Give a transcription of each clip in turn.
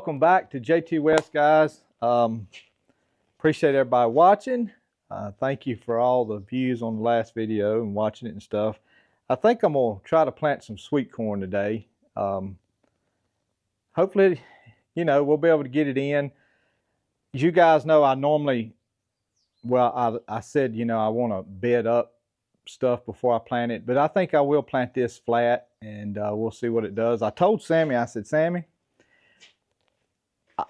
Welcome back to Jtwes, guys. Appreciate everybody watching. Thank you for all the views on the last video and watching it and stuff. I think I'm gonna try to plant some sweet corn today. Hopefully, we'll be able to get it in. As you guys know, I normally, I said, I want to bed up stuff before I plant it, but I think I will plant this flat and we'll see what it does. I told Sammy, I said, Sammy,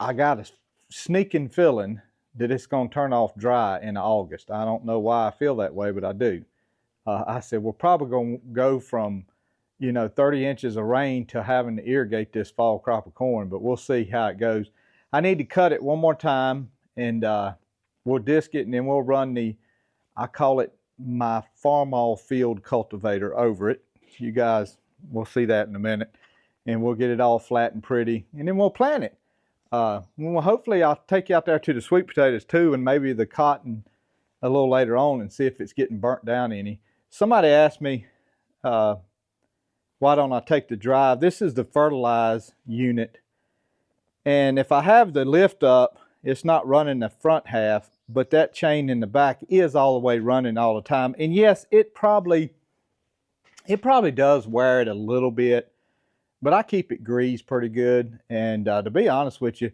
I got a sneaking feeling that it's going to turn off dry in August. I don't know why I feel that way, but I do. I said, we're probably going to go from, 30 inches of rain to having to irrigate this fall crop of corn, but we'll see how it goes. I need to cut it one more time and we'll disc it, and then we'll run I call it my farm-all field cultivator over it. You guys will see that in a minute, and we'll get it all flat and pretty, and then we'll plant it. Well, hopefully I'll take you out there to the sweet potatoes too, and maybe the cotton a little later on, and see if it's getting burnt down any. Somebody asked me, why don't I take the drive? This is the fertilize unit, and if I have the lift up, it's not running the front half, but that chain in the back is all the way running all the time. And yes, it probably does wear it a little bit, but I keep it greased pretty good. And to be honest with you,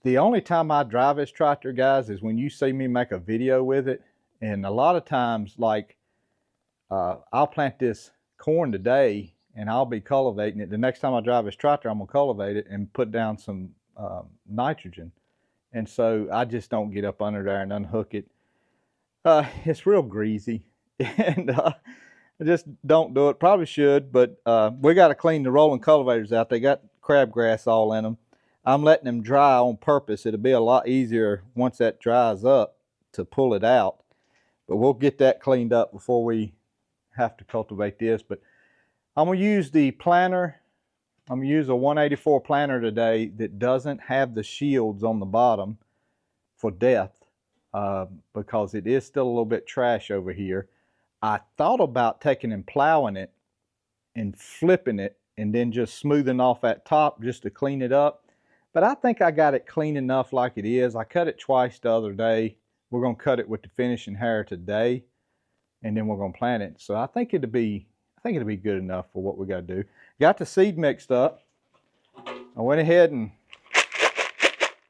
the only time I drive this tractor, guys, is when you see me make a video with it. And a lot of times, like, I'll plant this corn today and I'll be cultivating it. The next time I drive this tractor, I'm gonna cultivate it and put down some nitrogen. And so I just don't get up under there and unhook it. It's real greasy, and I just don't do it. Probably should, but we got to clean the rolling cultivators out. They got crabgrass all in them. I'm letting them dry on purpose. It'll be a lot easier once that dries up to pull it out. But we'll get that cleaned up before we have to cultivate this. But I'm going to use the planter. I'm going to use a 184 planter today that doesn't have the shields on the bottom for depth because it is still a little bit trash over here. I thought about taking and plowing it and flipping it and then just smoothing off that top just to clean it up. But I think I got it clean enough like it is. I cut it twice the other day. We're going to cut it with the finishing hair today, and then we're going to plant it. So I think it'll be good enough for what we got to do. Got the seed mixed up. I went ahead and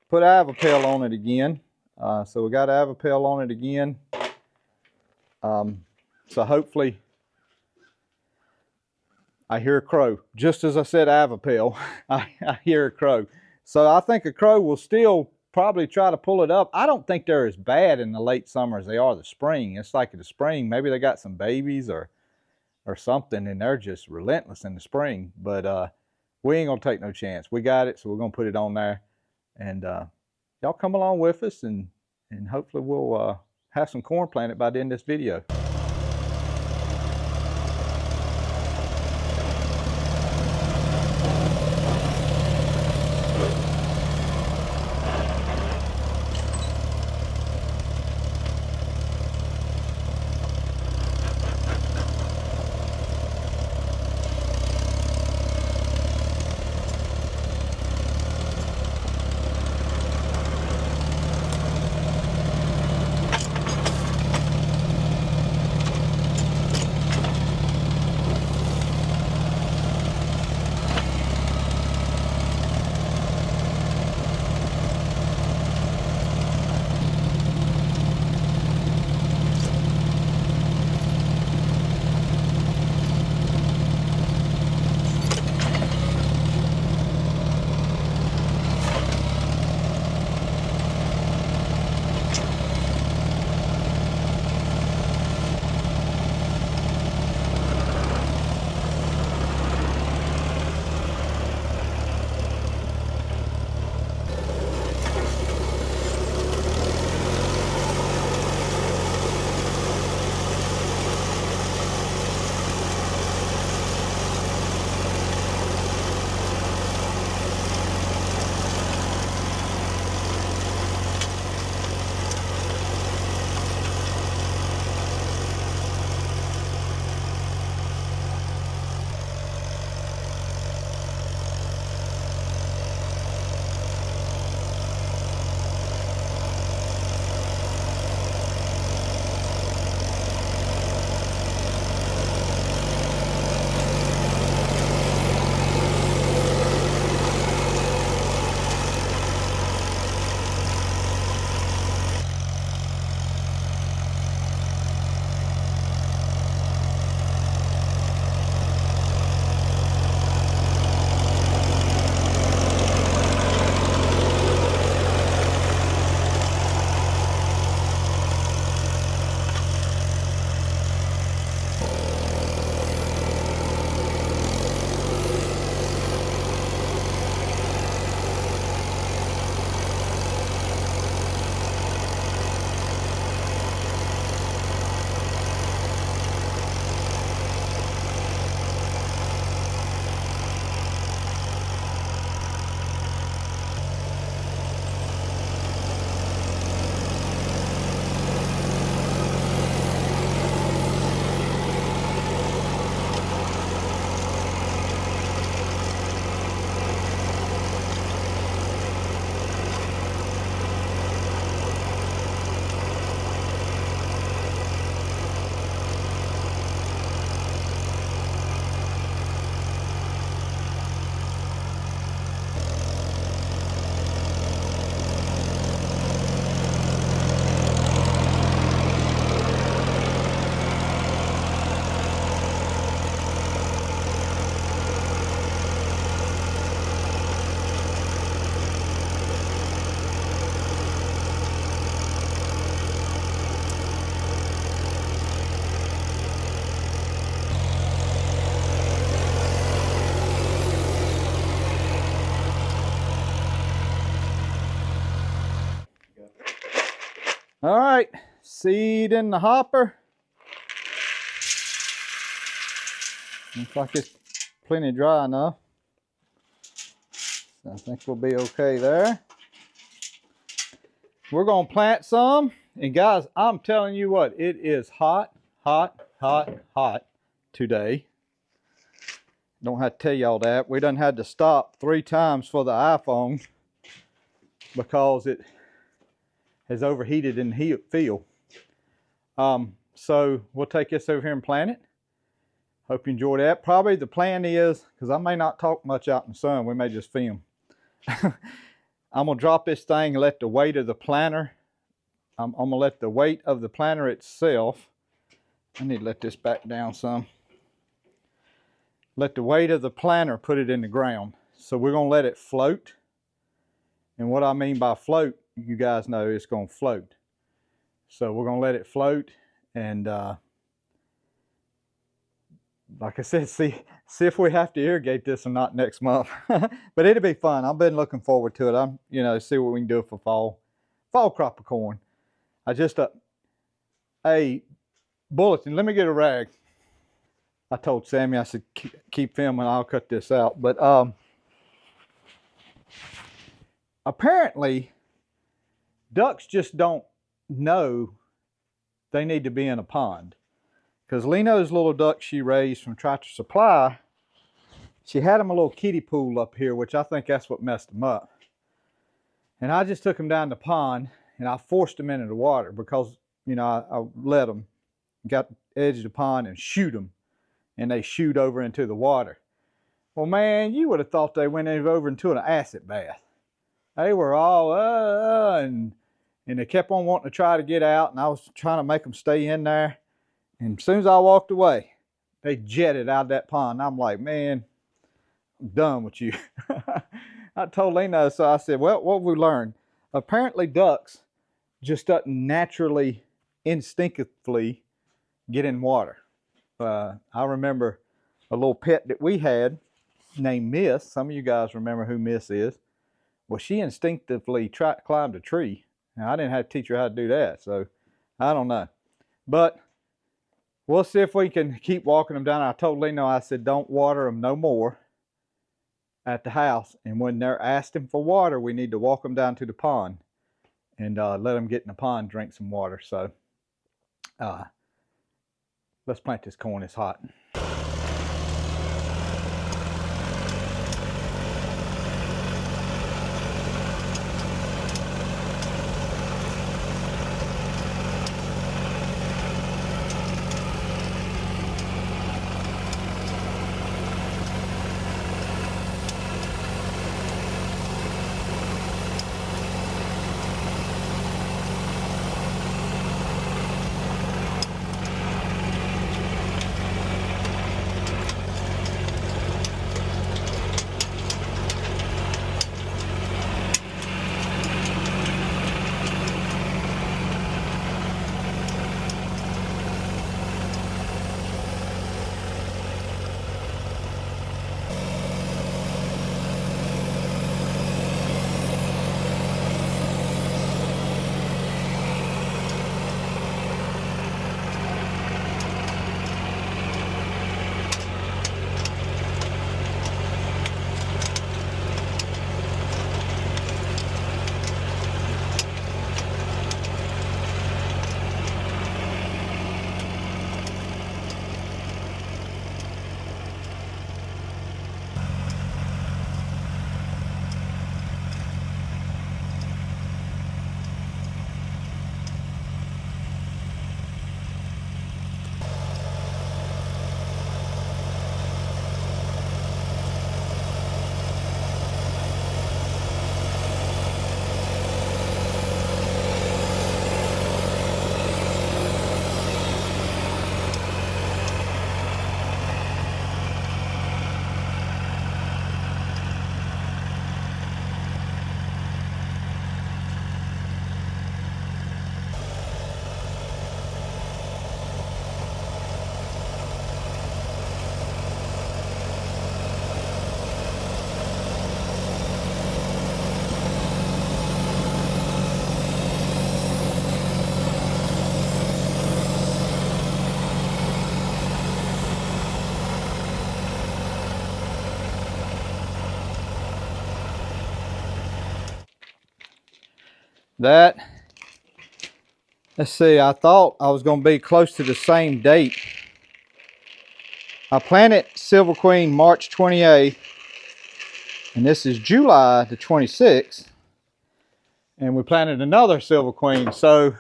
put Avipel on it again. So we got Avipel on it again. So hopefully, I hear a crow. Just as I said Avipel, I hear a crow. So I think a crow will still probably try to pull it up. I don't think they're as bad in the late summer as they are the spring. It's like in the spring, maybe they got some babies or something, and they're just relentless in the spring. But we ain't gonna take no chance. We got it, so we're gonna put it on there, and y'all come along with us, and hopefully we'll have some corn planted by the end of this video. All right, seed in the hopper. Looks like it's plenty dry enough. So I think we'll be okay there. We're gonna plant some, and guys, I'm telling you what, it is hot, hot, hot, hot today. Don't have to tell y'all that. We done had to stop 3 times for the iPhone because it has overheated in the field. So we'll take this over here and plant it. Hope you enjoyed that. Probably the plan is, because I may not talk much out in the sun, we may just film. I'm gonna drop this thing and let the weight of the planter, I'm gonna let the weight of the planter itself, I need to let this back down some. Let the weight of the planter put it in the ground. So we're gonna let it float. And what I mean by float, you guys know it's gonna float. So we're gonna let it float, and like I said, see if we have to irrigate this or not next month. But it'll be fun. I've been looking forward to it. I'm, see what we can do for fall crop of corn. I just a bulletin. Let me get a rag. I told Sammy, I said keep filming. I'll cut this out. But apparently, ducks just don't know they need to be in a pond. Because Leno's little duck she raised from Tractor Supply, she had him a little kiddie pool up here, which I think that's what messed him up. And I just took him down the pond, and I forced him into the water because, I let them, got the edge of the pond and shoot them, and they shoot over into the water. Well, man, you would have thought they went over into an acid bath. They were all, and they kept on wanting to try to get out, and I was trying to make them stay in there. And as soon as I walked away, they jetted out of that pond. I'm like, man, I'm done with you. I told Lena, so I said, well, what have we learned? Apparently ducks just doesn't naturally, instinctively get in water. I remember a little pet that we had named Miss. Some of you guys remember who Miss is. Well, she instinctively climbed a tree. Now, I didn't have to teach her how to do that, so I don't know. But we'll see if we can keep walking them down. I told Leno, I said, don't water them no more at the house. And when they're asking for water, we need to walk them down to the pond and let them get in the pond, drink some water. So let's plant this corn. It's hot. That, let's see, I thought I was going to be close to the same date. I planted Silver Queen March 28th, and this is July the 26th, and we planted another Silver Queen. So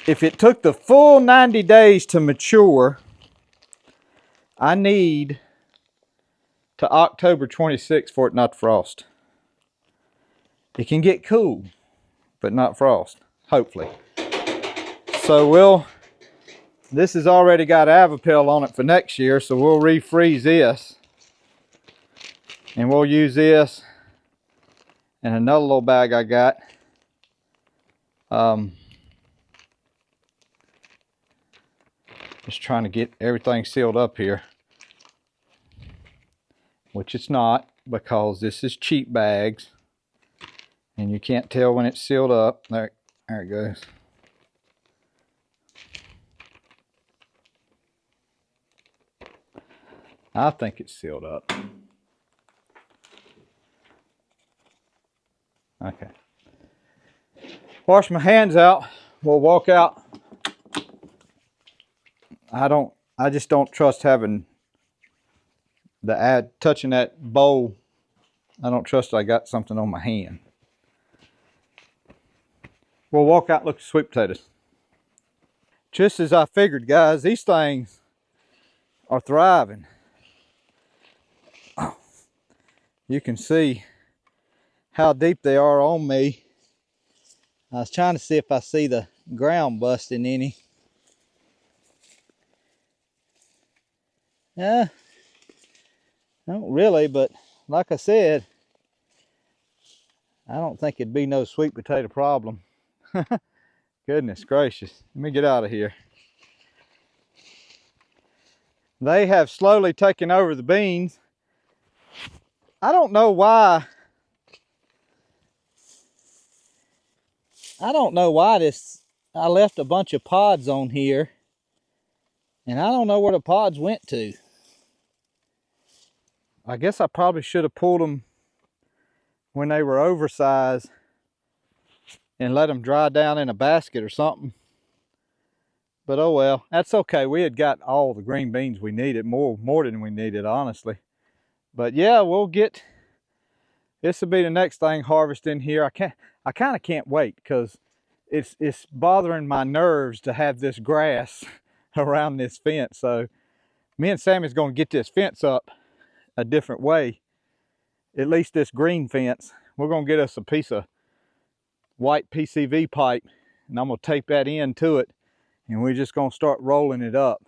if it took the full 90 days to mature, I need to October 26th for it not to frost. It can get cool, but not frost, hopefully. So this has already got Avipel on it for next year, so we'll refreeze this. And we'll use this and another little bag I got. Just trying to get everything sealed up here. Which it's not, because this is cheap bags. And you can't tell when it's sealed up. There it goes. I think it's sealed up. Okay. Wash my hands out. We'll walk out. I just don't trust having touching that bowl. I don't trust I got something on my hand. We'll walk out and look at sweet potatoes. Just as I figured, guys, these things are thriving. You can see how deep they are on me. I was trying to see if I see the ground busting any. Yeah, not really, but like I said, I don't think it'd be no sweet potato problem. Goodness gracious. Let me get out of here. They have slowly taken over the beans. I don't know why. I left a bunch of pods on here, and I don't know where the pods went to. I guess I probably should have pulled them when they were oversized and let them dry down in a basket or something. But oh well, that's okay. We had got all the green beans we needed, more than we needed, honestly. But yeah, we'll get, this will be the next thing harvesting here. I kind of can't wait, because it's bothering my nerves to have this grass around this fence. So me and Sammy's going to get this fence up a different way. At least this green fence. We're going to get us a piece of white PCV pipe, and I'm going to tape that into it, and we're just going to start rolling it up.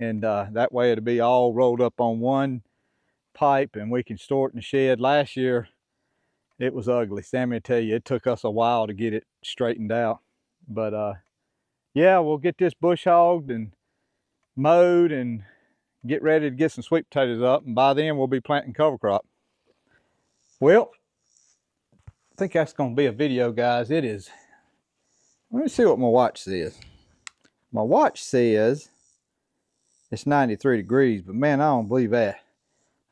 And that way it'll be all rolled up on one pipe, and we can store it in the shed. Last year it was ugly. Sammy will tell you, it took us a while to get it straightened out. But yeah, we'll get this bush hogged and mowed and get ready to get some sweet potatoes up, and by then we'll be planting cover crop. Well, I think that's going to be a video, guys. It is. Let me see what my watch says. My watch says it's 93 degrees, but man, I don't believe that.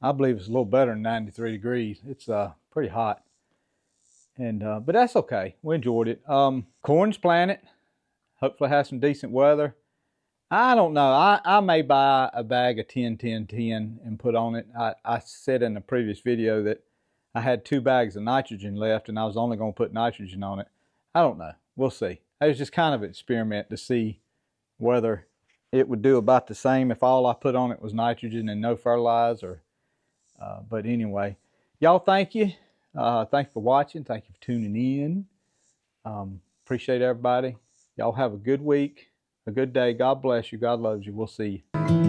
I believe it's a little better than 93 degrees. It's pretty hot. And but that's okay. We enjoyed it. Corn's planted. Hopefully have some decent weather. I don't know. I may buy a bag of 10-10-10 and put on it. I said in the previous video that I had 2 bags of nitrogen left, and I was only going to put nitrogen on it. I don't know. We'll see. It was just kind of an experiment to see whether it would do about the same if all I put on it was nitrogen and no fertilizer. But anyway, y'all, thank you. Thanks for watching. Thank you for tuning in. Appreciate everybody. Y'all have a good week, a good day. God bless you. God loves you. We'll see you.